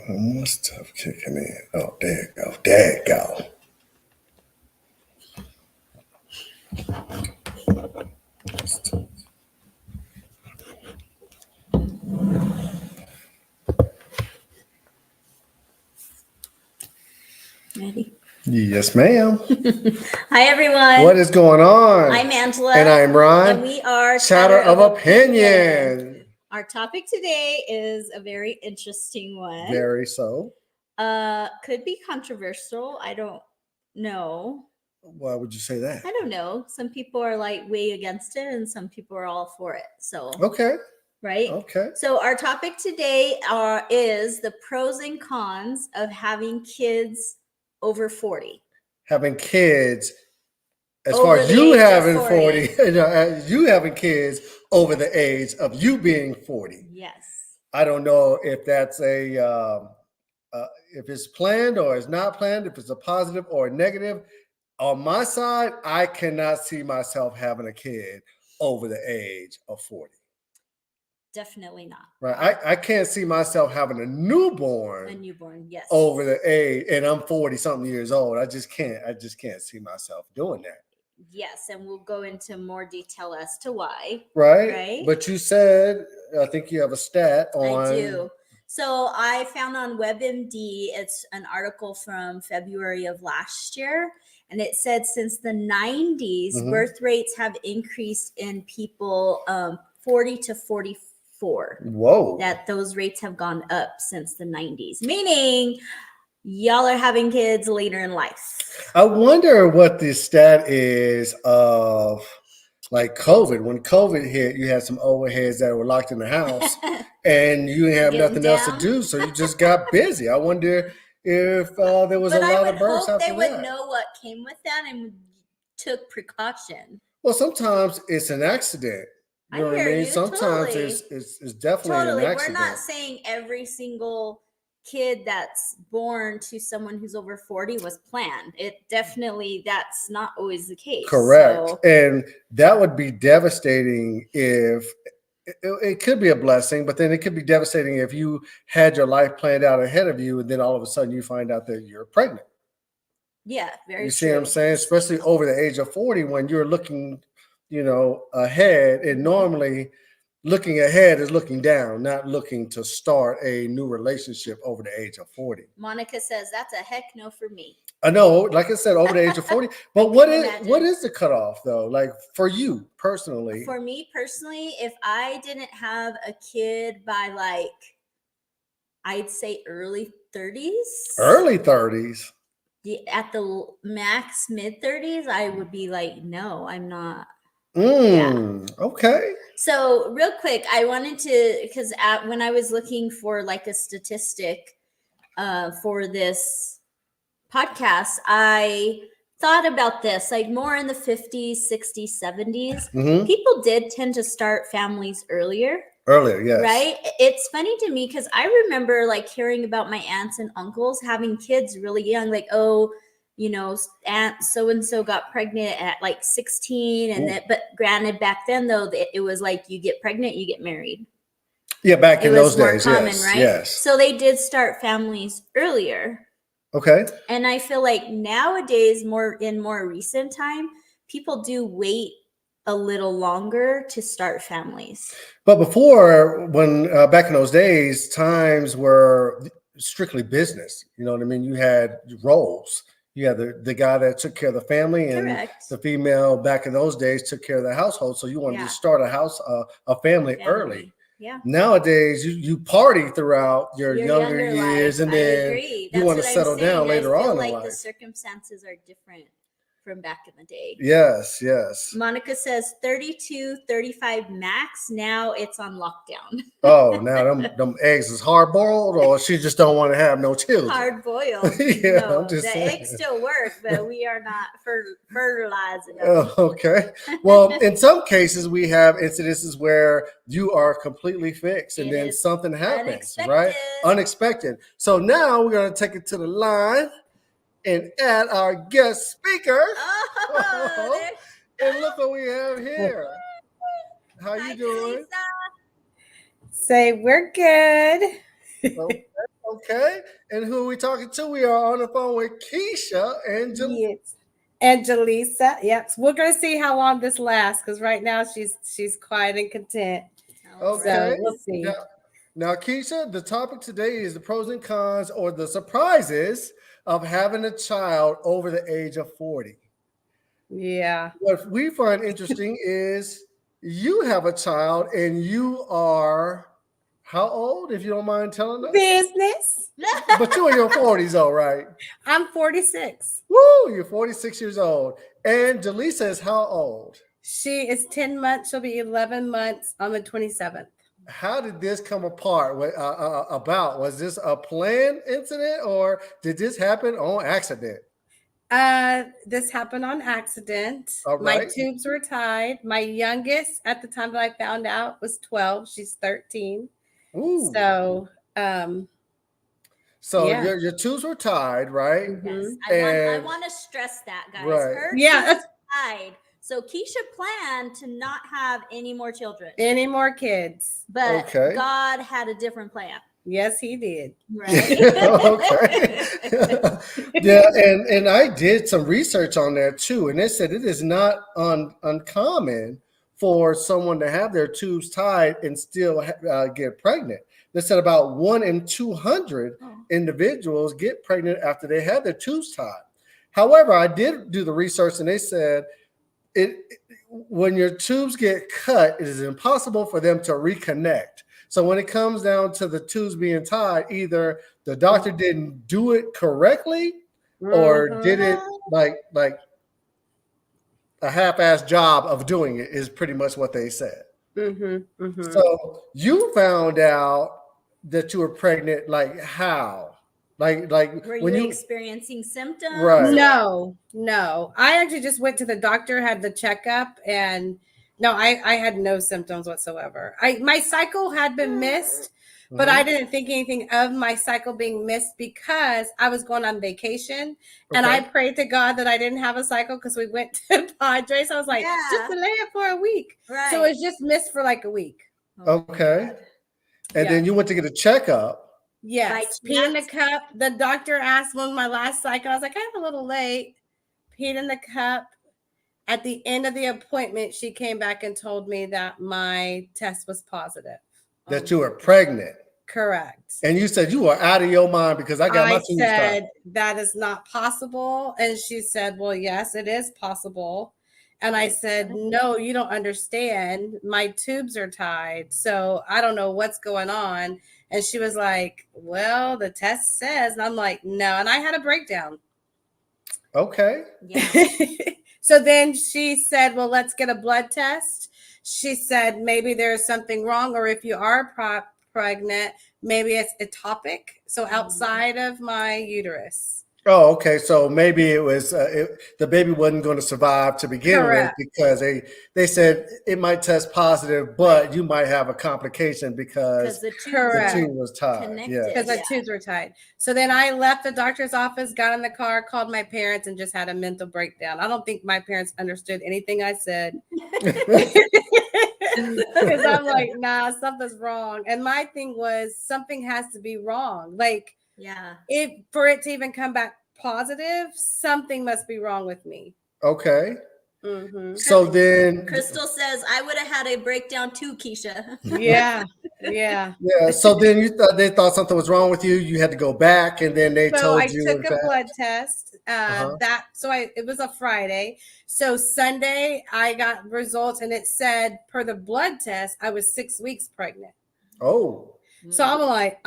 More stuff kicking in. Oh, there you go. There you go. Ready? Yes, ma'am. Hi, everyone. What is going on? I'm Angela. And I'm Ron. And we are Chatter of Opinion. Our topic today is a very interesting one. Very so. Could be controversial. I don't know. Why would you say that? I don't know. Some people are like way against it, and some people are all for it. So Okay. Right? Okay. So our topic today is the pros and cons of having kids over 40. Having kids, as Over far as the you age of having 40. 40, you having kids over the age of you being 40. Yes. I don't know if that's if it's planned or it's not planned, if it's a positive or a negative. On my side, I cannot see myself having a kid over the age of 40. Definitely not. Right. I can't see myself having a newborn, yes. over the age, and I'm 40 something years old. I just can't see myself doing that. Yes, and we'll go into more detail as to why. Right. But you said, I think you have a stat on. I do. So I found on WebMD, it's an article from February of last year, and it said since the 90s, birth rates have increased in people 40 to 44. Whoa. That those rates have gone up since the 90s, meaning y'all are having kids later in life. I wonder what the stat is of like COVID. When COVID hit, you had some overheads that were locked in the house and you didn't have nothing else to do. So you just got busy. I wonder if there was a lot of births after that. They would know what came with that and took precaution. Well, sometimes it's an accident. You know what I mean? Sometimes it's definitely an accident. We're not saying every single kid that's born to someone who's over 40 was planned. That's not always the case. Correct. So. And that would be devastating if it could be a blessing, but then it could be devastating if you had your life planned out ahead of you and then all of a sudden you find out that you're pregnant. Yeah, very true. You see what I'm saying? Especially over the age of 40 when you're looking, ahead, and normally looking ahead is looking down, not looking to start a new relationship over the age of 40. Monica says that's a heck no for me. I know, like I said, over the age of 40. But what is the cutoff though? Like for you personally? For me personally, if I didn't have a kid by I'd say early 30s. Early 30s. At the max mid 30s, I would be like, no, I'm not. Okay. So real quick, I wanted to, because when I was looking for like a statistic for this podcast, I thought about this, like more in the 50s, 60s, 70s. People did tend to start families earlier. Yes. Right? It's funny to me because I remember like hearing about my aunts and uncles having kids really young, like, aunt so-and-so got pregnant at like 16. And but granted, back then though, it was like you get pregnant, you get married. Yeah, back in those days, common, yes, right? Yes. So they did start families earlier. Okay. And I feel like nowadays, in more recent time, people do wait a little longer to start families. But before, when back in those days, times were strictly business. You know what I mean? You had roles. You had the guy that took care of the family, and Correct. The female back in those days took care of the household. So you wanted to start a family early. Yeah. Nowadays, you party throughout your younger years, and then you want to settle down later on in life. The circumstances are different from back in the day. Yes, yes. Monica says 32, 35 max. Now it's on lockdown. Oh, now them eggs is hard boiled, or she just don't want to have no children. Hard boiled. Yeah, no, I'm just saying. Eggs still work, but we are not fertilizing them. Oh, okay. Well, in some cases, we have incidences where you are completely fixed, and then something happens, right? Unexpected. So now we're gonna take it to the line and add our guest speaker. And look what we have here. How you doing? Say we're good. Okay. And who are we talking to? We are on the phone with Keisha and Yes. And Jaleesa. Yep. So we're gonna see how long this lasts because right now she's quiet and content. Okay. So we'll see. Now, Keisha, the topic today is the pros and cons or the surprises of having a child over the age of 40. Yeah. What we find interesting is you have a child and you are how old, if you don't mind telling us? Business. But you're in your 40s, though, right? I'm 46. Woo! You're 46 years old. And Jaleesa is how old? She is 10 months. She'll be 11 months on the 27th. How did this come apart? About? Was this a planned incident or did this happen on accident? This happened on accident. All My right. tubes were tied. My youngest at the time that I found out was 12. She's 13. Ooh. So yeah. your tubes were tied, right? Yes. Mhm. I want to stress that, guys. Right. Her Yeah. tubes tied. So Keisha planned to not have any more children, Any more kids? but Okay. God had a different plan. Yes, he did. Right. Okay. Yeah, and I did some research on that too, and they said it is not uncommon for someone to have their tubes tied and still get pregnant. They said about 1 in 200 individuals get pregnant after they had their tubes tied. However, I did do the research, and they said when your tubes get cut, it is impossible for them to reconnect. So when it comes down to the tubes being tied, either the doctor didn't do it correctly or did it like a half-assed job of doing it is pretty much what they said. So you found out that you were pregnant, like how? Like Were when you experiencing symptoms? Right. No. I actually just went to the doctor, had the checkup, and no, I had no symptoms whatsoever. My cycle had been missed, but I didn't think anything of my cycle being missed because I was going on vacation, and I prayed to God that I didn't have a cycle because we went to Padres. I was like, just delay it for a week. Right. So it was just missed for like a week. Okay. And then you went to get a checkup. Yes, pee in the cup. The doctor asked when my last cycle. I was like, I'm a little late. Peed in the cup. At the end of the appointment, she came back and told me that my test was positive. That you were pregnant. Correct. And you said you were out of your mind because I got my tubes tied. I said that is not possible. And she said, well, yes, it is possible. And I said, no, you don't understand. My tubes are tied. So I don't know what's going on. And she was like, well, the test says. And I'm like, no. And I had a breakdown. Okay. Yeah. So then she said, well, let's get a blood test. She said, maybe there's something wrong. Or if you are pregnant, maybe it's ectopic. So outside of my uterus. Oh, okay. So maybe it was the baby wasn't going to survive to begin with because they said it might test positive, but you might have a complication because the tube was tied. Yeah, because the tubes were tied. So then I left the doctor's office, got in the car, called my parents, and just had a mental breakdown. I don't think my parents understood anything I said because I'm like, nah, something's wrong. And my thing was something has to be wrong. Like. Yeah. If for it to even come back positive, something must be wrong with me. Okay. So then Crystal says I would have had a breakdown too, Keisha. Yeah. So then they thought something was wrong with you. You had to go back, and then they told you. I took a blood test. It was a Friday. So Sunday I got results, and it said per the blood test I was 6 weeks pregnant. Oh. So I'm like,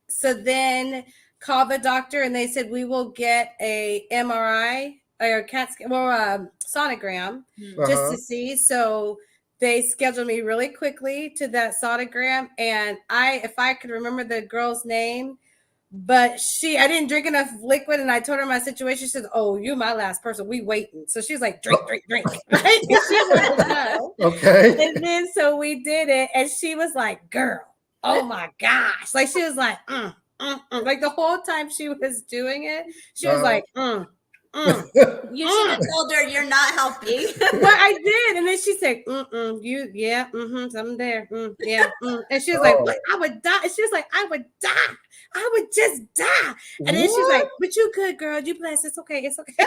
So then called the doctor and they said, we will get a MRI or CAT scan or a sonogram just to see. So they scheduled me really quickly to that sonogram. And if I could remember the girl's name, but I didn't drink enough liquid. And I told her my situation. She said, oh, you're my last person. We waiting. So she was like, drink. Right? She was like, no. Okay. And then so we did it. And she was like, girl. Oh my gosh. Like she was like, like the whole time she was doing it, she was like, You should have told her you're not helping. Well, I did, and then she said, something there, and she was like, "What? I would die." And she was like, "I would die. I would just die." And then she's like, "But you good, girl. You blessed. It's okay. It's okay."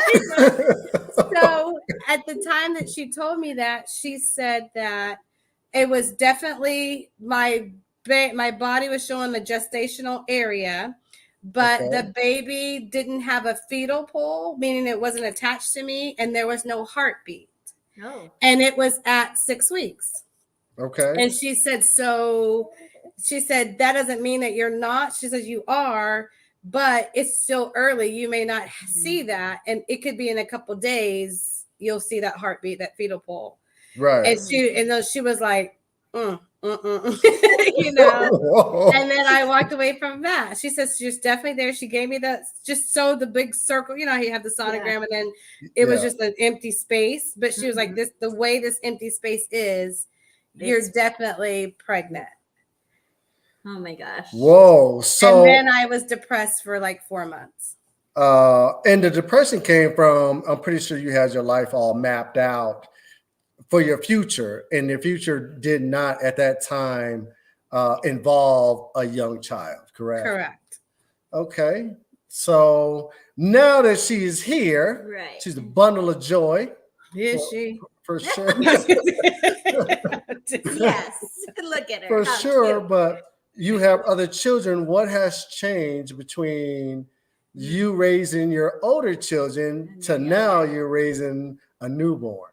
So at the time that she told me that, she said that it was definitely my body was showing the gestational area. But the baby didn't have a fetal pole, meaning it wasn't attached to me, and there was no heartbeat. Oh. And it was at 6 weeks. Okay. And she said, that doesn't mean that you're not. She says, you are, but it's still early. You may not see that. And it could be in a couple days, you'll see that heartbeat, that fetal pole. Right. And she was like, you know, and then I walked away from that. She says she's definitely there. She gave me that, just so the big circle, you know, you have the sonogram, and then it was just an empty space. But she was like, the way this empty space is, you're definitely pregnant. Oh my gosh. Whoa. So and then I was depressed for like 4 months. And the depression came from, I'm pretty sure you had your life all mapped out for your future, and your future did not at that time involve a young child, correct? Correct. Okay. So now that she is here, right, she's a bundle of joy. Is she? For sure. yes. Look at her. For How sure. cute. But you have other children. What has changed between you raising your older children to now you're raising a newborn?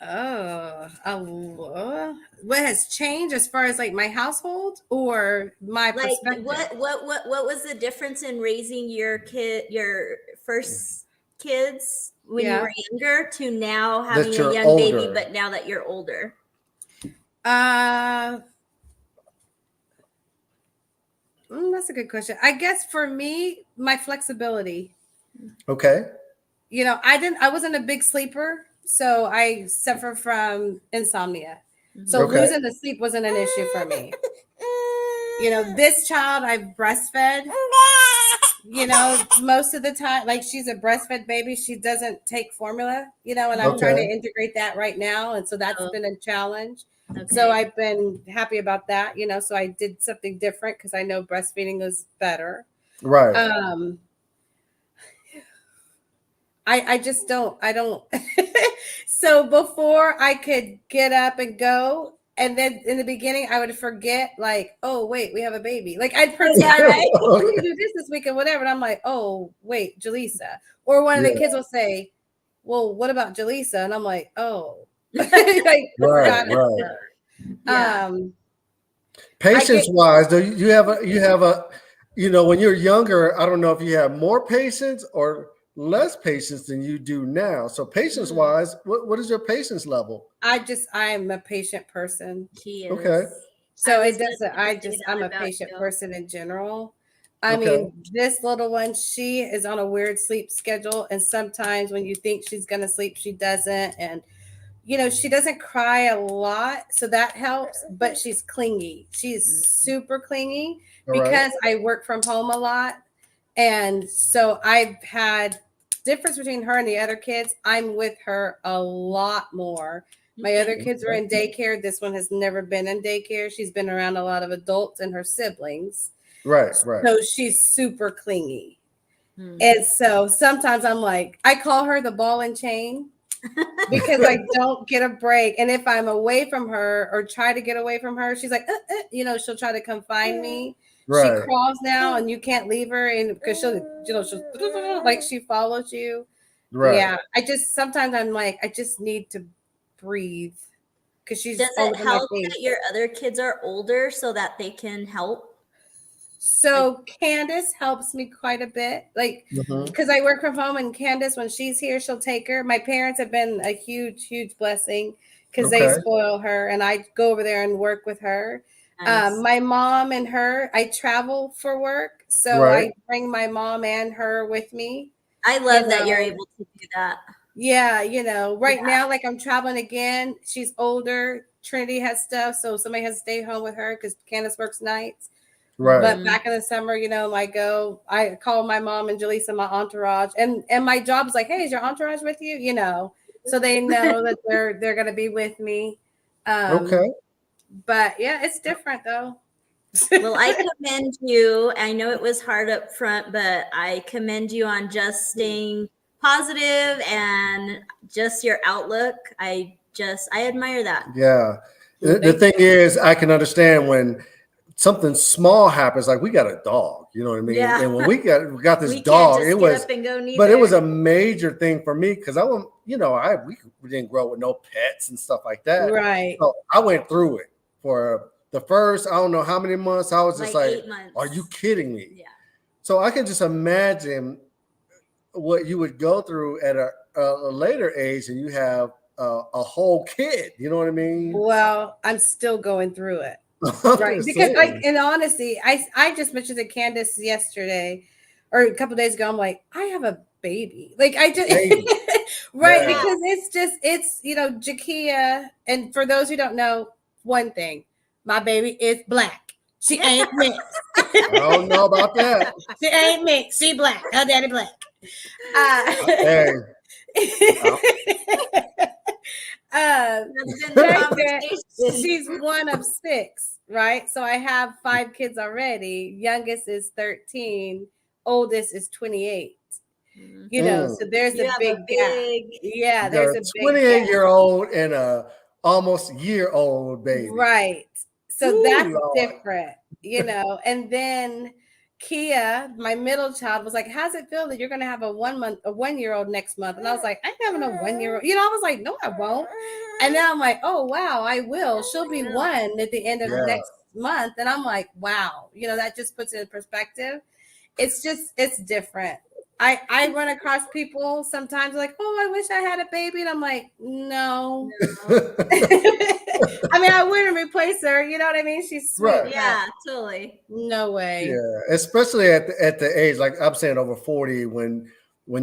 What has changed as far as like my household or my perspective? What was the difference in raising your first kids when you were younger to now having a young baby, but now that you're older? That's a good question. I guess for me, my flexibility. Okay. You know, I wasn't a big sleeper. So I suffer from insomnia. So losing the sleep wasn't an issue for me. You know, this child I've breastfed, you know, most of the time, like she's a breastfed baby. She doesn't take formula, you know, and I'm trying to integrate that right now. And so that's been a challenge. Okay. So I've been happy about that, you know, so I did something different because I know breastfeeding is better. Right. I don't. So before I could get up and go, and then in the beginning I would forget, like, oh wait, we have a baby. Like I'd forget, right? We can do this week and whatever. And I'm like, oh wait, Jaleesa. Or one of the kids will say, well, what about Jaleesa? And I'm like, oh, like, right. Patience wise, though, you have a, you know, when you're younger, I don't know if you have more patience or less patience than you do now. So patience wise, what is your patience level? I'm a patient person. She is. Okay. So it doesn't, I'm a patient person in general. I mean, this little one, she is on a weird sleep schedule. And sometimes when you think she's going to sleep, she doesn't. And, you know, she doesn't cry a lot. So that helps, but she's clingy. She's super clingy because I work from home a lot. And so I've had difference between her and the other kids. I'm with her a lot more. My other kids are in daycare. This one has never been in daycare. She's been around a lot of adults and her siblings. Right. So she's super clingy. And so sometimes I'm like, I call her the ball and chain because I don't get a break. And if I'm away from her or try to get away from her, she's like, you know, she'll try to come find me. She crawls now and you can't leave her, and because she'll like she follows you. Yeah. Sometimes I'm like, I just need to breathe because she's. Does it help that your other kids are older so that they can help? So Candace helps me quite a bit, like because I work from home, and Candace, when she's here, she'll take her. My parents have been a huge blessing because they spoil her, and I go over there and work with her. Nice. My mom and her, I travel for work, so I bring my mom and her with me. I love that you're able to do that. Yeah, you know, now, like I'm traveling again. She's older. Trinity has stuff, so somebody has to stay home with her because Candace works nights. Right. But back in the summer, I call my mom and Jaleesa my entourage, and my job is like, hey, is your entourage with you? So they know that they're gonna be with me. Okay. But yeah, it's different though. Well, I commend you. I know it was hard up front, but I commend you on just staying positive and just your outlook. I admire that. Yeah. The thing is, I can understand when something small happens, like we got a dog, you know what I mean? Yeah. And when we got this We dog, can't just it get was, up and go neither. but it was a major thing for me because we didn't grow up with no pets and stuff like that. Right. So I went through it for the first, I don't know how many months. I was just like 8 months. are you kidding me? Yeah. So I can just imagine what you would go through at a later age, and you have a whole kid. You know what I mean? Well, I'm still going through it. Right, because in honesty, I just mentioned to Candace yesterday or a couple days ago. I'm like, I have a baby. Like I just right, Yeah. because it's Jakia, and for those who don't know, one thing, my baby is black. She ain't mixed. I don't know about that. She ain't mixed. She black. Her daddy black. Hey. That's been the conversation. She's one of 6, right? So I have 5 kids already. Youngest is 13, oldest is 28. So there's a big gap. Yeah, there's a big 28-year-old and a almost year-old baby. Right. So Ooh, that's Lord. different, and then Kia, my middle child, was like, how's it feel that you're going to have a 1-year-old next month? And I was like, I ain't having a 1-year-old. I was like, no, I won't. And then I'm like, oh, wow, I will. She'll be 1 at the end of next month. And I'm like, wow, that just puts it in perspective. It's different. I run across people sometimes like, oh, I wish I had a baby. And I'm like, no. I mean, I wouldn't replace her. You know what I mean? She's sweet. Right. Yeah, totally. No way. Yeah, especially at the age, like I'm saying, over 40, when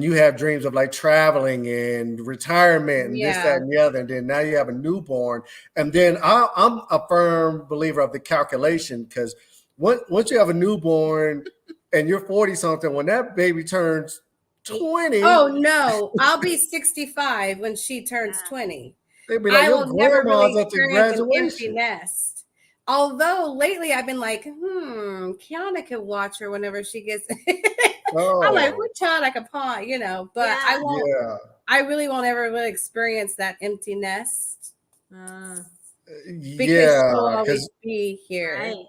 you have dreams of like traveling and retirement and this, that, and the other, and then now you have a newborn. And then I'm a firm believer of the calculation, because once you have a newborn and you're 40 something, when that baby turns 20. Oh no, I'll be 65 when she turns 20. They'd be like, I will never really at the experience an empty graduation. nest. Although lately I've been like, Kiana can watch her whenever she gets. I'm like, what child I can paw, but I won't. Yeah. I really won't ever really experience that empty nest. Because she'll always be here. Right.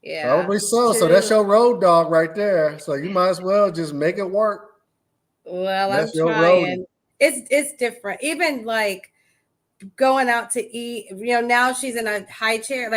Yeah, probably so. True. So that's your road dog right there. So you might as well just make it work. Well, that's I'm trying. It's different. Even like going out to eat. Now she's in a high chair,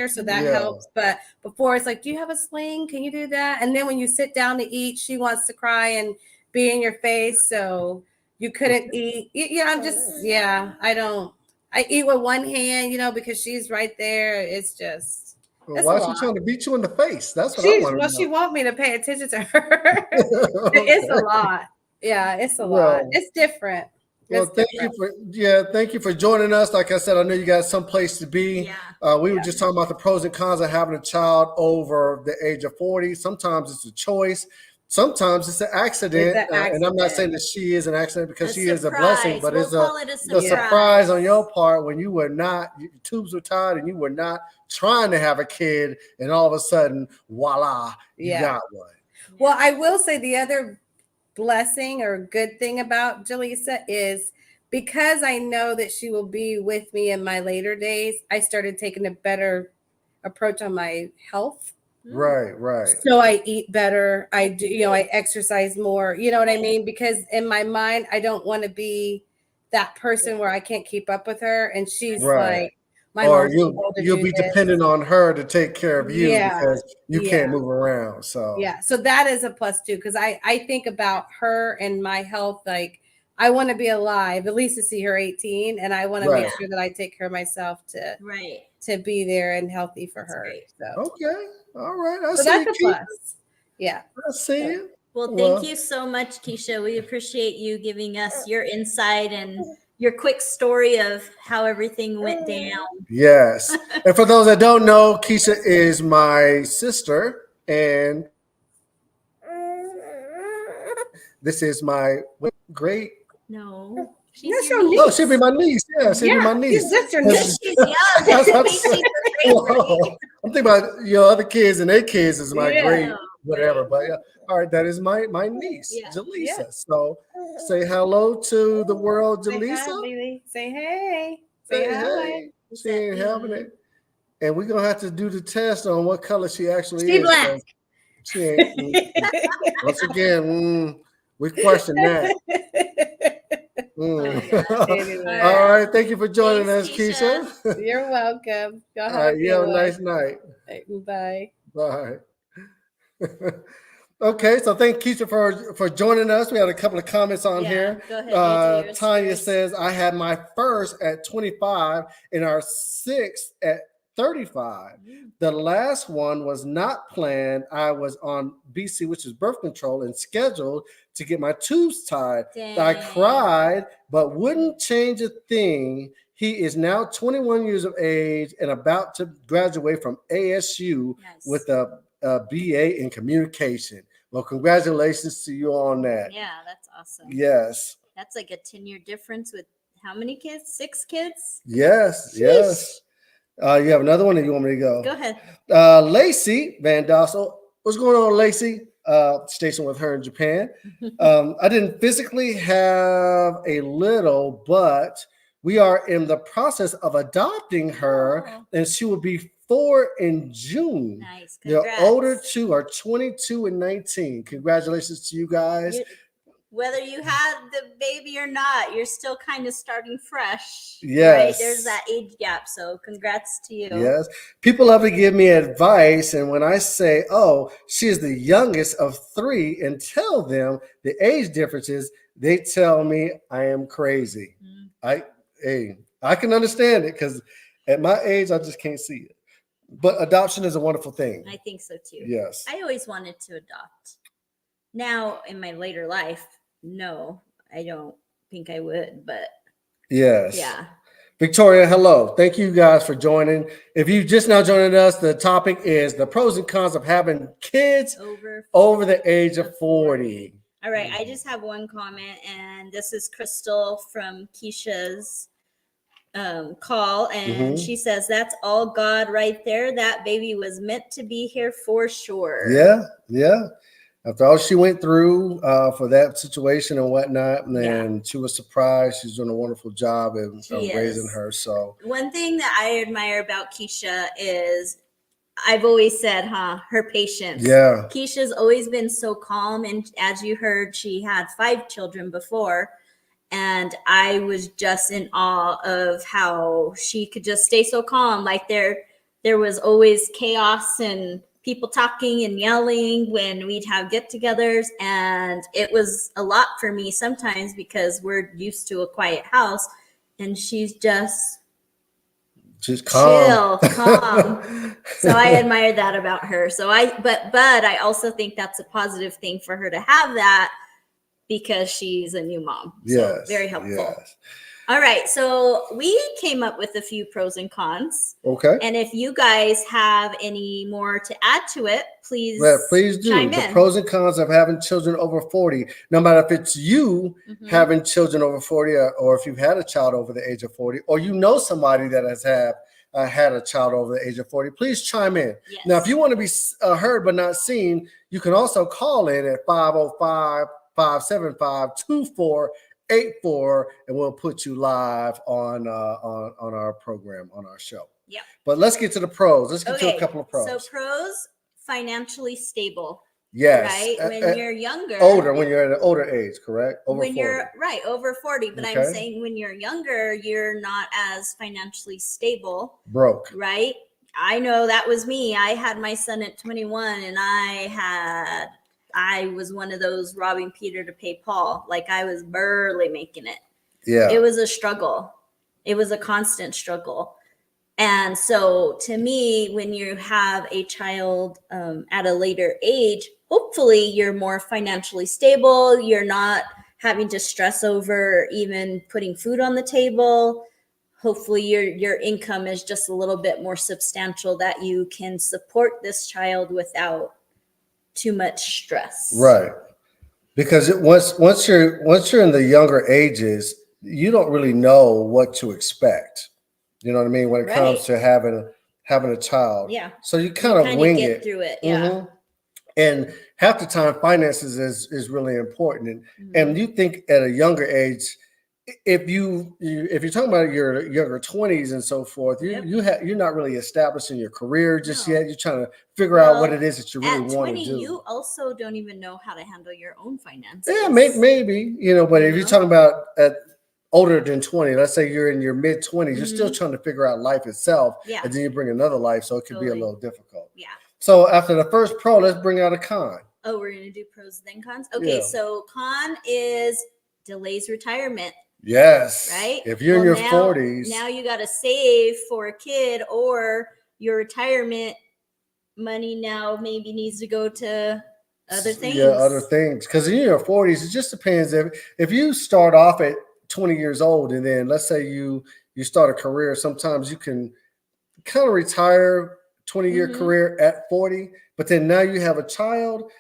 so that helps. But before it's like, do you have a sling? Can you do that? And then when you sit down to eat, she wants to cry and be in your face. So you couldn't eat. I don't. I eat with one hand, because she's right there. It's just. Well, why is she trying to beat you in the face? That's what I want to know. She want me to pay attention to her. It's a lot. Yeah, it's a lot. It's different. Thank you for joining us. Like I said, I know you got some place to be. Yeah. We were just talking about the pros and cons of having a child over the age of 40. Sometimes it's a choice. Sometimes it's an accident. And I'm not saying that she is an accident, because she is a blessing, but it's a surprise on your part when you were not, your tubes were tied and you were not trying to have a kid, and all of a sudden, voila, you got one. Well, I will say the other blessing or good thing about Jaleesa is, because I know that she will be with me in my later days, I started taking a better approach on my health. Right. So I eat better. I do, I exercise more. You know what I mean? Because in my mind, I don't want to be that person where I can't keep up with her, and she's like, my or you'll be dependent on her to take care of you because you can't move around. So so that is a plus too, because I think about her and my health. Like, I want to be alive at least to see her 18, and I want to make sure that I take care of myself to be there and healthy for her. So okay. All right. So that's a plus. Yeah. I see it. Well, thank you so much, Keisha. We appreciate you giving us your insight and your quick story of how everything went down. Yes. And for those that don't know, Keisha is my sister, and this is my great. No. That's your your niece. Oh, she'll be my niece. Yeah, she'll be my niece. That's your niece. She's young. That's what I'm She's saying. a great Whoa. I'm thinking about your other kids and their kids is my Yeah. great whatever. But yeah, all right, that is my niece, Yeah. Jaleesa. Yeah. So say hello to the world, Say hi, Jaleesa. baby. Say hey. Say hi. hey. She ain't having it. And we're gonna have to do the test on what color she actually She is. black. She ain't. Once again, we question that. Anyway. All right. Thank you for joining Thanks, us, Keisha. You're welcome. Go All have right. a You good have a one. nice night. Bye. Bye. Okay, so thank Keisha for joining us. We had a couple of comments on here. Go ahead. Tanya yours. says, I had my first at 25 and our sixth at 35. The last one was not planned. I was on BC, which is birth control, and scheduled to get my tubes tied. Dang. I cried, but wouldn't change a thing. He is now 21 years of age and about to graduate from ASU with a BA in communication. Well, congratulations to you on that. Yeah, that's awesome. Yes. That's like a 10-year difference with how many kids? 6 kids? Yes. Sheesh. Yes. You have another one, or you want me to go? Go ahead. Lacey Van Dossel. What's going on, Lacey? Stationed with her in Japan. I didn't physically have a little, but we are in the process of adopting her, and she will be 4 in June. Nice. The older two are 22 and 19. Congratulations to you guys. Whether you had the baby or not, you're still kind of starting fresh. Yes. Right? There's that age gap. So congrats to you. Yes. People love to give me advice. And when I say, oh, she is the youngest of 3 and tell them the age differences, they tell me I am crazy. I can understand it because at my age, I just can't see it. But adoption is a wonderful thing. I think so too. Yes. I always wanted to adopt. Now, in my later life, no, I don't think I would, but yes. Yeah. Victoria, hello. Thank you guys for joining. If you just now joining us, the topic is the pros and cons of having kids over the age of 40. All right. I just have one comment, and this is Crystal from Keisha's call, and she says, that's all God right there. That baby was meant to be here for sure. Yeah. After all she went through for that situation and whatnot, and she was surprised. She's doing a wonderful job of raising her. So one thing that I admire about Keisha is, I've always said, her patience. Yeah. Keisha's always been so calm, and as you heard, she had 5 children before. And I was just in awe of how she could just stay so calm. Like there was always chaos and people talking and yelling when we'd have get-togethers. And it was a lot for me sometimes because we're used to a quiet house. And she's just calm. chill, calm. So I admire that about her. So but I also think that's a positive thing for her to have that, because she's a new mom. So very helpful. Yes. All right. So we came up with a few pros and cons. Okay. And if you guys have any more to add to it, please do. Chime the in. Pros and cons of having children over 40. No matter if it's you having children over 40 or if you've had a child over the age of 40, or you know somebody that has had a child over the age of 40, please chime in. Yes. Now, if you want to be heard but not seen, you can also call in at 505-575-2484, and we'll put you live on our program, on our show. Yep. But let's get to the pros. Let's get to a couple of pros. So pros, financially stable. Yes. Right? When you're younger. When you're at an older age, correct? Over 40. You're right, over 40. But I'm saying when you're younger, you're not as financially stable. Broke. Right? I know that was me. I had my son at 21, and I was one of those robbing Peter to pay Paul. Like, I was barely making it. Yeah. It was a struggle. It was a constant struggle. And so to me, when you have a child at a later age, hopefully you're more financially stable. You're not having to stress over even putting food on the table. Hopefully your income is just a little bit more substantial that you can support this child without too much stress. Right. Because once you're in the younger ages, you don't really know what to expect. You know what I mean? When it comes to having a child. Yeah. So you kind of wing get it through it. Yeah. Mhm. And half the time finances is really important. And you think at a younger age, if you're talking about your younger 20s and so forth, you're not really establishing your career just yet. You're trying to figure out what it is that you really want to do. You also don't even know how to handle your own finances. Yeah, maybe, but if you're talking about at older than 20, let's say you're in your mid 20s, you're still trying to figure out life itself. Yeah. And then you bring another life, so it could be a little difficult. Yeah. So after the first pro, let's bring out a con. Oh, we're gonna do pros then cons. Okay, so con is delays retirement. Yes. Right. If you're in your 40s, now you got to save for a kid, or your retirement money now maybe needs to go to other things. Yeah, other things. Because in your 40s, it just depends. If you start off at 20 years old, and then let's say you start a career, sometimes you can kind of retire 20-year career at 40, but then now you have a child.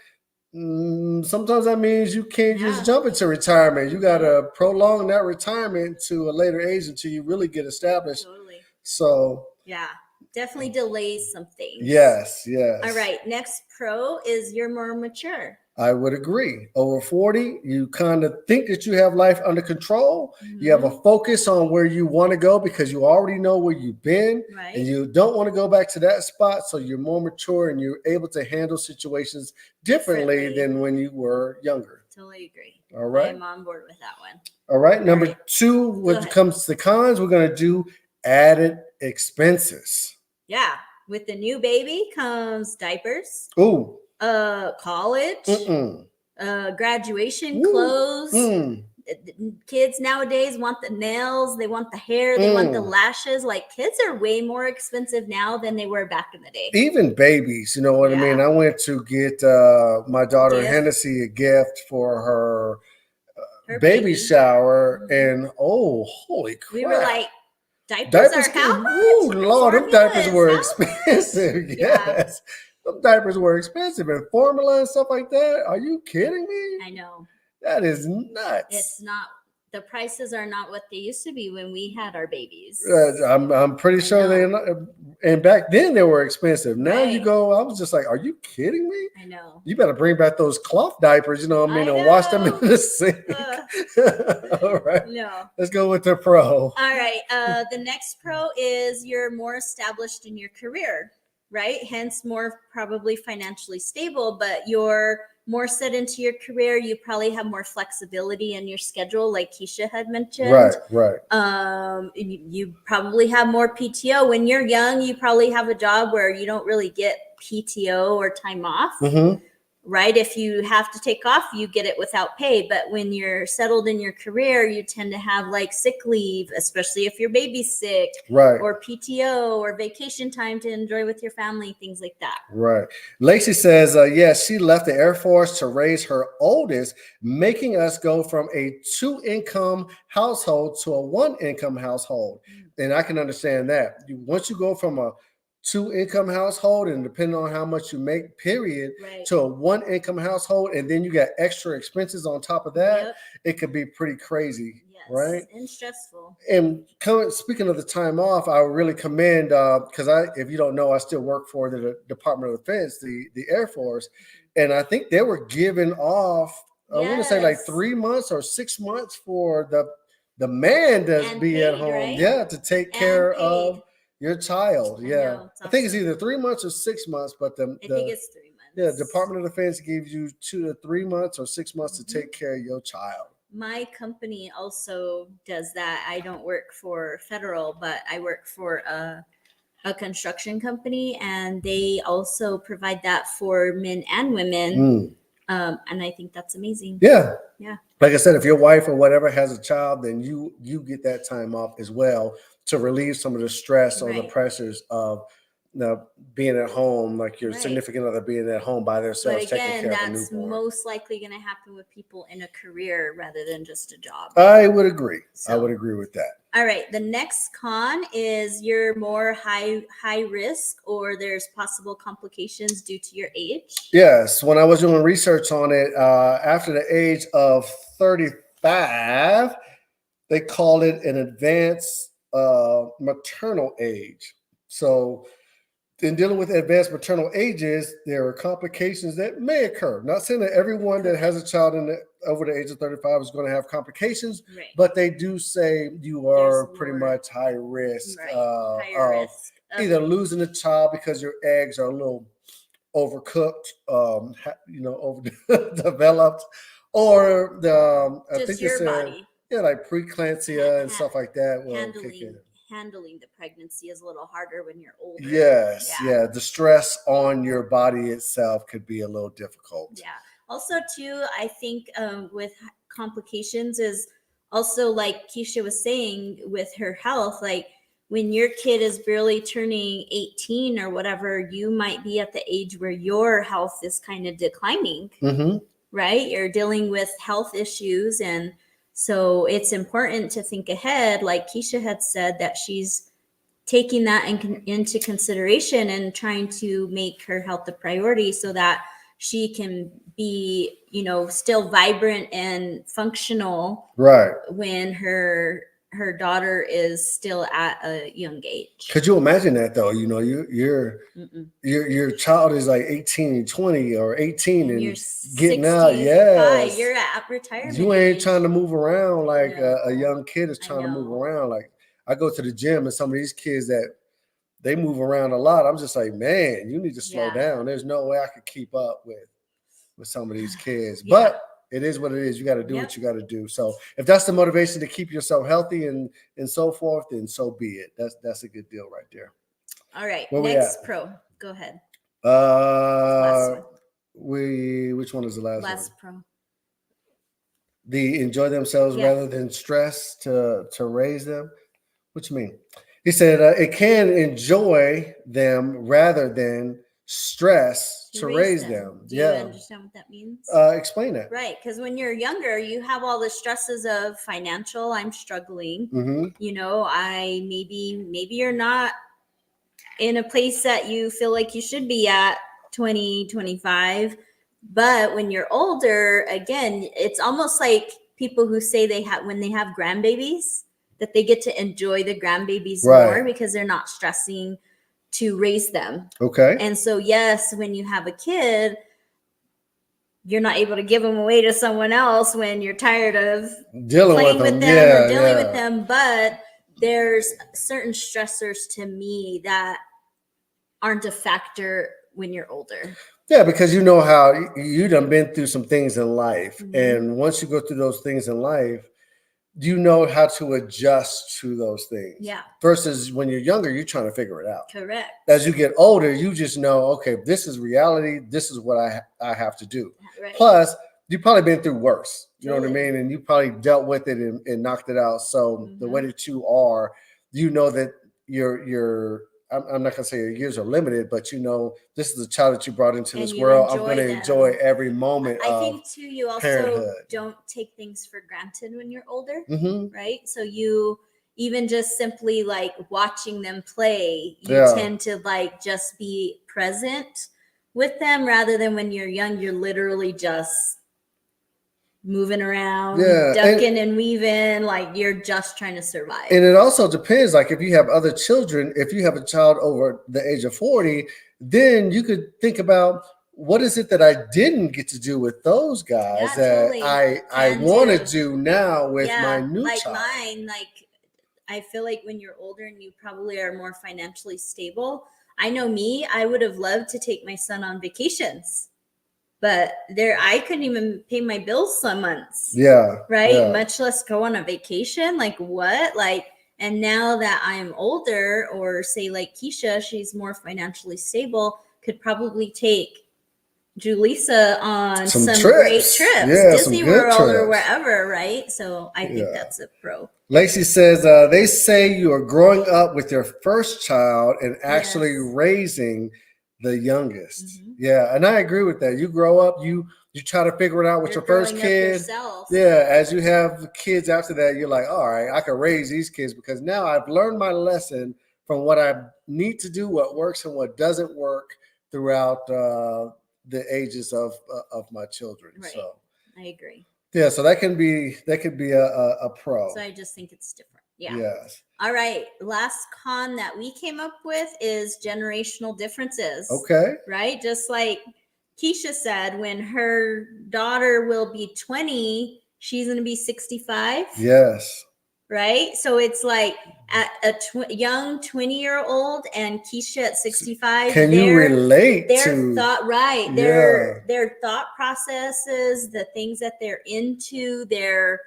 Sometimes that means you can't just jump into retirement. You got to prolong that retirement to a later age until you really get established. Totally. So yeah, definitely delays some things. Yes. All right. Next pro is you're more mature. I would agree. Over 40, you kind of think that you have life under control. You have a focus on where you want to go because you already know where you've been, and you don't want to go back to that spot. So you're more mature and you're able to handle situations differently than when you were younger. Totally agree. All right. I'm on board with that one. All right. Number 2, when it comes to cons, we're going to do added expenses. Yeah. With the new baby comes diapers. Ooh. College, graduation clothes. Kids nowadays want the nails, they want the hair, they want the lashes. Like, kids are way more expensive now than they were back in the day. Even babies, you know what I mean? I went to get my daughter Hennessy a gift for her baby shower, and holy crap. We were like, diapers are how much? Ooh, Lord, them diapers were expensive. Yes. Some diapers were expensive, and formula and stuff like that. Are you kidding me? I know. That is nuts. It's not. The prices are not what they used to be when we had our babies. I'm pretty sure they're not. And back then they were expensive. Now you go. I was just like, are you kidding me? I know. You better bring back those cloth diapers. You know what I mean? And wash them in the sink. All right. No. Let's go with the pro. All right. The next pro is you're more established in your career. Right? Hence more probably financially stable, but you're more set into your career. You probably have more flexibility in your schedule, like Keisha had mentioned. Right. You probably have more PTO. When you're young, you probably have a job where you don't really get PTO or time off. Right? If you have to take off, you get it without pay. But when you're settled in your career, you tend to have like sick leave, especially if your baby's sick, or PTO or vacation time to enjoy with your family, things like that. Right. Lacey says, yes, she left the Air Force to raise her oldest, making us go from a 2-income household to a 1-income household. And I can understand that. Once you go from a 2-income household, and depending on how much you make, period, to a 1-income household, and then you got extra expenses on top of that, it could be pretty crazy, right? And stressful. And speaking of the time off, I really commend, because if you don't know, I still work for the Department of Defense, the Air Force, and I think they were giving off, I want to say like 3 months or 6 months for the man to be at home, to take care of your child. I think it's either 3 months or 6 months, but I think it's 3 months. Department of Defense gives you 2 to 3 months or 6 months to take care of your child. My company also does that. I don't work for federal, but I work for a construction company, and they also provide that for men and women. And I think that's amazing. Yeah. Like I said, if your wife or whatever has a child, then you get that time off as well to relieve some of the stress or the pressures of being at home, like your Right. significant other being at home by But themselves, taking again, care of a that's newborn. most likely going to happen with people in a career rather than just a job. I would agree. I So- would agree with that. All right. The next con is you're more high risk, or there's possible complications due to your age. Yes, when I was doing research on it, after the age of 35, they called it an advanced maternal age. So in dealing with advanced maternal ages, there are complications that may occur. Not saying that everyone that has a child over the age of 35 is going to have complications, Right. but they do say you are There's pretty more- much high risk Right. of Higher risk. of- either losing a child because your eggs are a little overcooked, overdeveloped, or I just think your it's body like preeclampsia and stuff like that will kick handling in. handling the pregnancy is a little harder when you're older. Yes, Yeah. yeah. The stress on your body itself could be a little difficult. Yeah. Also, too, I think with complications is also like Keisha was saying with her health, like when your kid is barely turning 18 or whatever, you might be at the age where your health is kind of declining, Mm-hmm. right? You're dealing with health issues. And so it's important to think ahead, like Keisha had said, that she's taking that into consideration and trying to make her health a priority so that she can be, still vibrant and functional Right. when her daughter is still at a young age. Could you imagine that though? Mm-mm. Your child is like 18, 20 or 18 and You're getting out. 65, Yes. you're at retirement. You ain't age. trying to move around like No. a young kid is I trying to move know. around. Like I go to the gym and some of these kids that they move around a lot. I'm just like, man, you need to slow Yeah. down. There's no way I could keep up with some of these kids. Yeah. But it is what it is. You got to do Yep. what you got to do. So if that's the motivation to keep yourself healthy and so forth, then so be it. That's a good deal right there. All right. Where we Next at? pro. Go ahead. Last Which one is the last Last one? pro. The enjoy themselves Yeah. rather than stress to raise them. What you mean? He said it can enjoy them rather than stress to raise them. Do you Yeah. understand what that means? Explain that. Right, because when you're younger, you have all the stresses of financial. I'm struggling. Mm-hmm. I maybe you're not in a place that you feel like you should be at 20, 25. But when you're older, again, it's almost like people who say when they have grandbabies, that they get to enjoy the grandbabies more Right. because they're not stressing to raise them. Okay. And so, yes, when you have a kid, you're not able to give them away to someone else when you're tired of Dealing playing with with them. them Yeah, or dealing yeah. with them. But there's certain stressors to me that aren't a factor when you're older. Yeah, because you know how you done been through some things in life. Mhm. And once you go through those things in life, you know how to adjust to those things. Yeah, Versus when you're younger, you're trying to figure it out. correct. As you get older, you just know, okay, this is reality. This is what I have to do. Right. Plus, you've probably been through worse. You know what I Totally. mean? And you probably dealt with it and knocked it out. So the Mhm. way that you are, you know that I'm not gonna say your years are limited, but you know this is a child that you brought into And this you world. I'm enjoy going to them. enjoy every moment I of. think too, you also parenthood. don't take things for granted when you're older, Mhm. right? So you even just simply like watching them play, you Yeah. tend to like just be present with them rather than when you're young, you're literally just moving around, Yeah, ducking and weaving, like you're just trying to survive. And it also depends. Like if you have other children, if you have a child over the age of 40, then you could think about what is it that I didn't get to do with those guys Yeah, that totally. I Can want to do. do now with my new like child. mine, like I feel like when you're older and you probably are more financially stable. I know me, I would have loved to take my son on vacations, but I couldn't even pay my bills some months. Yeah. Right. yeah. Much less go on a vacation. Like what? And now that I'm older, or say like Keisha, she's more financially stable, could probably take Julissa on some great trips, Yeah, Disney some good World or trips. wherever, right? So I think Yeah. that's a pro. Lacey says, they say you are growing up with your first child and actually raising the youngest. Mm-hmm. Yeah, and I agree with that. You grow up, you try to figure it out with your first kid. Yeah, as you have kids after that, you're like, all right, I can raise these kids because now I've learned my lesson from what I need to do, what works and what doesn't work throughout the ages of my children. Right. So I agree. Yeah, so that could be a pro. So I just think it's different. Yeah. Yes. All right. Last con that we came up with is generational differences. Okay. Right? Just like Keisha said, when her daughter will be 20, she's going to be 65. Yes. Right? So it's like at a young 20-year-old and Keisha at 65. Can you relate their thought, right? Their thought processes, the things that they're into, their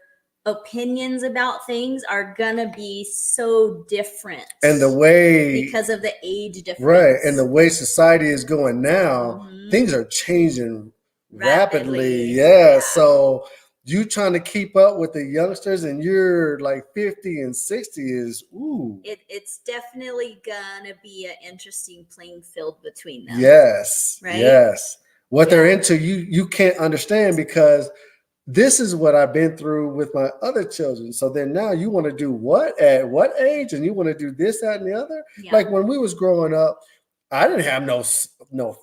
opinions about things are gonna be so different. And the way, because of the age difference. Right. And the way society is going now, things are changing rapidly. Yeah. So you trying to keep up with the youngsters and you're like 50 and 60 is it's definitely gonna be an interesting playing field between them. Yes. Right. Yes. What they're into, you can't understand because this is what I've been through with my other children. So then now you want to do what at what age, and you want to do this, that, and the other. Yeah. Like when we was growing up, I didn't have no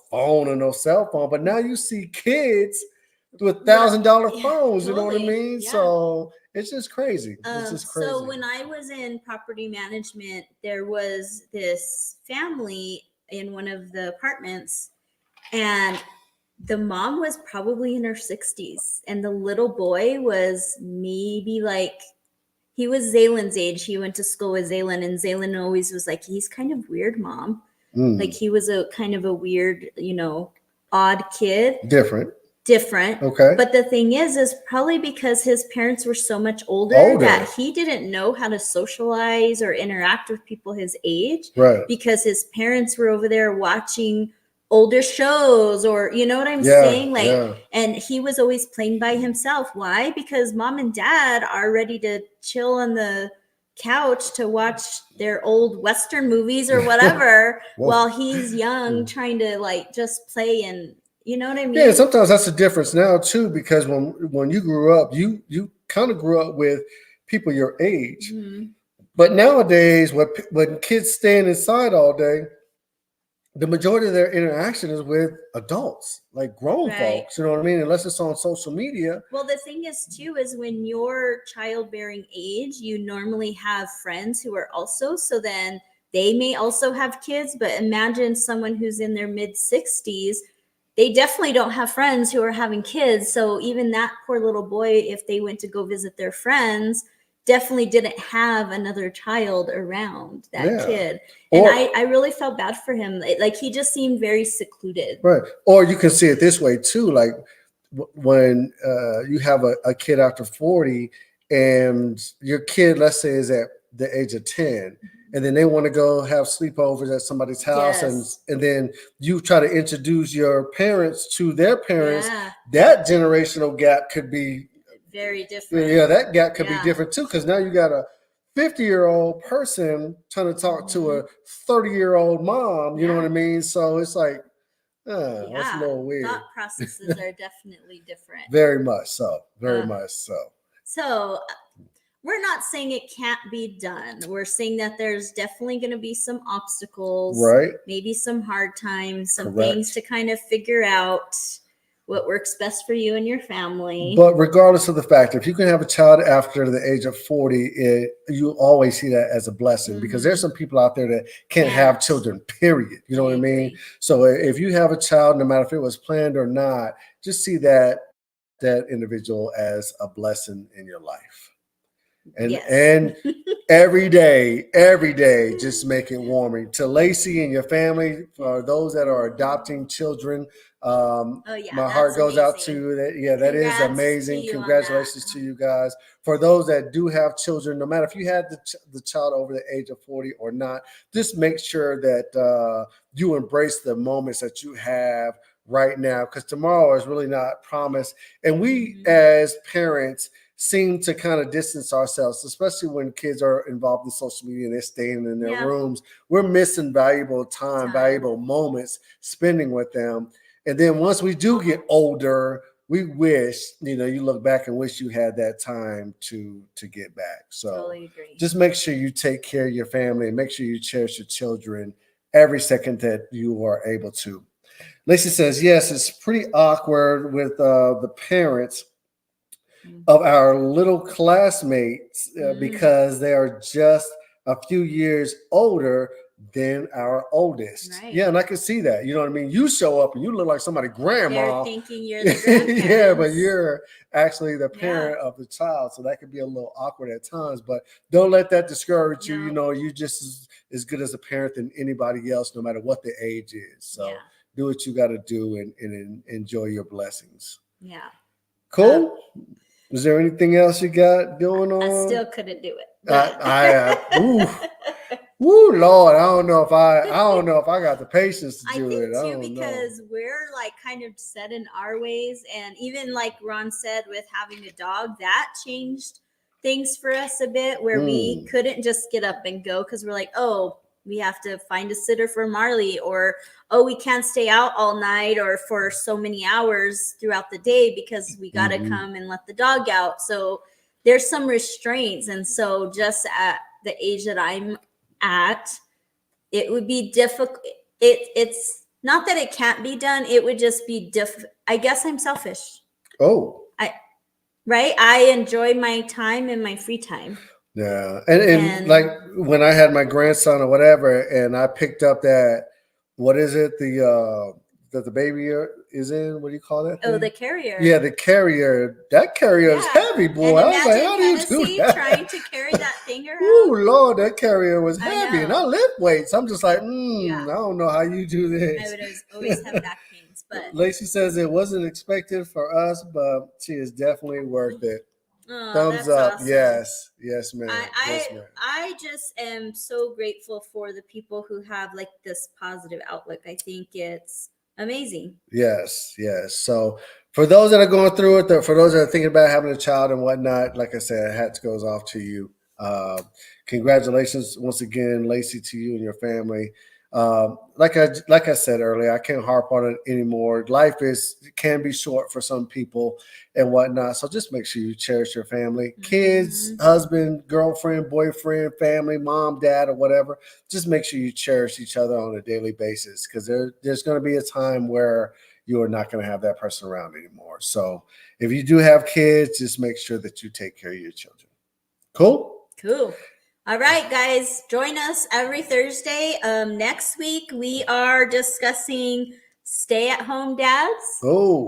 phone or no cell phone, but now you see kids with $1,000 phones. You know what I mean? Yeah. So it's just crazy. It's just crazy. So when I was in property management, there was this family in one of the apartments, and the mom was probably in her 60s, and the little boy was maybe like, he was Zaylen's age. He went to school with Zaylen, and Zaylen always was like, he's kind of weird, Mom. Like he was a kind of a weird, odd kid. Different. Okay. But the thing is probably because his parents were so much older that he didn't know how to socialize or interact with people his age. Right. Because his parents were over there watching older shows, or you know what I'm saying? And he was always playing by himself. Why? Because mom and dad are ready to chill on the couch to watch their old Western movies or whatever while he's young trying to like just play, and you know what I mean? Yeah, sometimes that's the difference now too, because when you grew up, you kind of grew up with people your age. But nowadays when kids staying inside all day, the majority of their interaction is with adults, like grown folks, you know what I mean? Unless it's on social media. Well, the thing is too, is when you're childbearing age, you normally have friends who are also, so then they may also have kids, but imagine someone who's in their mid 60s, they definitely don't have friends who are having kids. So even that poor little boy, if they went to go visit their friends, definitely didn't have another child around that kid. And I really felt bad for him. Like he just seemed very secluded. Right. Or you can see it this way too. Like when you have a kid after 40 and your kid, let's say, is at the age of 10, and then they want to go have sleepovers at somebody's house, and then you try to introduce your parents to their parents, that generational gap could be very different. Yeah, that gap could be different too, because now you got a 50-year-old person trying to talk to a 30-year-old mom. You know what I mean? So it's like, that's a little weird. Thought processes are definitely different. Very much so. Very much so. So we're not saying it can't be done. We're saying that there's definitely going to be some obstacles, right? Maybe some hard times, some things to kind of figure out what works best for you and your family. But regardless of the fact, if you can have a child after the age of 40, you always see that as a blessing, because there's some people out there that can't have children, period. You know what I mean? So if you have a child, no matter if it was planned or not, just see that individual as a blessing in your life. And every day, just make it warming. To Lacey and your family, for those that are adopting children, my heart goes out to that. That is amazing. Congratulations to you guys. For those that do have children, no matter if you had the child over the age of 40 or not, just make sure that you embrace the moments that you have right now, because tomorrow is really not promised. And we Mhm. as parents seem to kind of distance ourselves, especially when kids are involved in social media and they're staying in their Yeah. rooms. We're missing valuable time, valuable moments spending with them. And then once we do get older, we wish, you look back and wish you had that time to get back. So Totally agree. just make sure you take care of your family and make sure you cherish your children every second that you are able to. Lacey says, yes, it's pretty awkward with the parents of our little classmates because they are just a few years older than our oldest. Right. Yeah, and I can see that. You know what I mean? You show up and you look like somebody's grandma. They're thinking you're the grandparents. Yeah, but you're actually the parent of the child. So that could be a little awkward at times. But don't let that discourage you. You're just as good as a parent than anybody else, no matter what the age is. So do what you got to do and enjoy your blessings. Yeah. Cool. Is there anything else you got going on? I still couldn't do it. Woo, Lord, I don't know if I got the patience to do it. I think too, because we're like kind of set in our ways, and even like Ron said, with having a dog, that changed things for us a bit, where we couldn't just get up and go because we're like, oh, we have to find a sitter for Marley, or oh, we can't stay out all night or for so many hours throughout the day because we got to come and let the dog out. So there's some restraints, and so just at the age that I'm at, it would be difficult. It's not that it can't be done, it would just be I guess I'm selfish. I enjoy my time and my free time. Yeah. And like when I had my grandson or whatever, and I picked up that, what is it, that the baby is in, what do you call that thing? Oh, the carrier. Yeah, the carrier. That carrier is heavy, boy. I was like, how do you do that? Trying to carry that thing around. Oh, Lord, that carrier was heavy. And I lift weights. I'm just like, I don't know how you do this. I would always have back pains. But Lacey says it wasn't expected for us, but she is definitely worth it. Oh, thumbs up. Awesome. Yes, ma'am. I just am so grateful for the people who have like this positive outlook. I think it's amazing. Yes. So for those that are going through it, for those that are thinking about having a child and whatnot, like I said, hats goes off to you. Congratulations once again, Lacey, to you and your family. Like I said earlier, I can't harp on it anymore. Life can be short for some people and whatnot. So just make sure you cherish your family, kids, husband, girlfriend, boyfriend, family, mom, dad, or whatever. Just make sure you cherish each other on a daily basis, because there's going to be a time where you are not going to have that person around anymore. So if you do have kids, just make sure that you take care of your children. Cool. All right, guys, join us every Thursday. Next week, we are discussing stay-at-home dads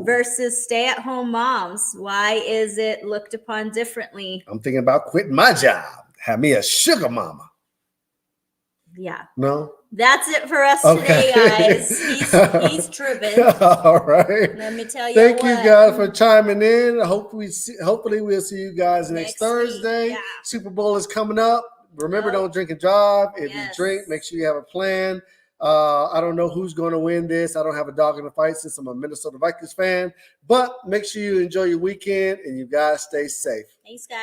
versus stay-at-home moms. Why is it looked upon differently? I'm thinking about quitting my job. Have me a sugar mama. Yeah. No? That's it for us today, guys. He's tripping. All right. Let me tell you. Thank you guys for chiming in. Hopefully we'll see you guys next Thursday. Yeah. Super Bowl is coming up. Remember, don't drink and drive. If you drink, make sure you have a plan. I don't know who's going to win this. I don't have a dog in the fight since I'm a Minnesota Vikings fan. But make sure you enjoy your weekend and you guys stay safe. Thanks, guys.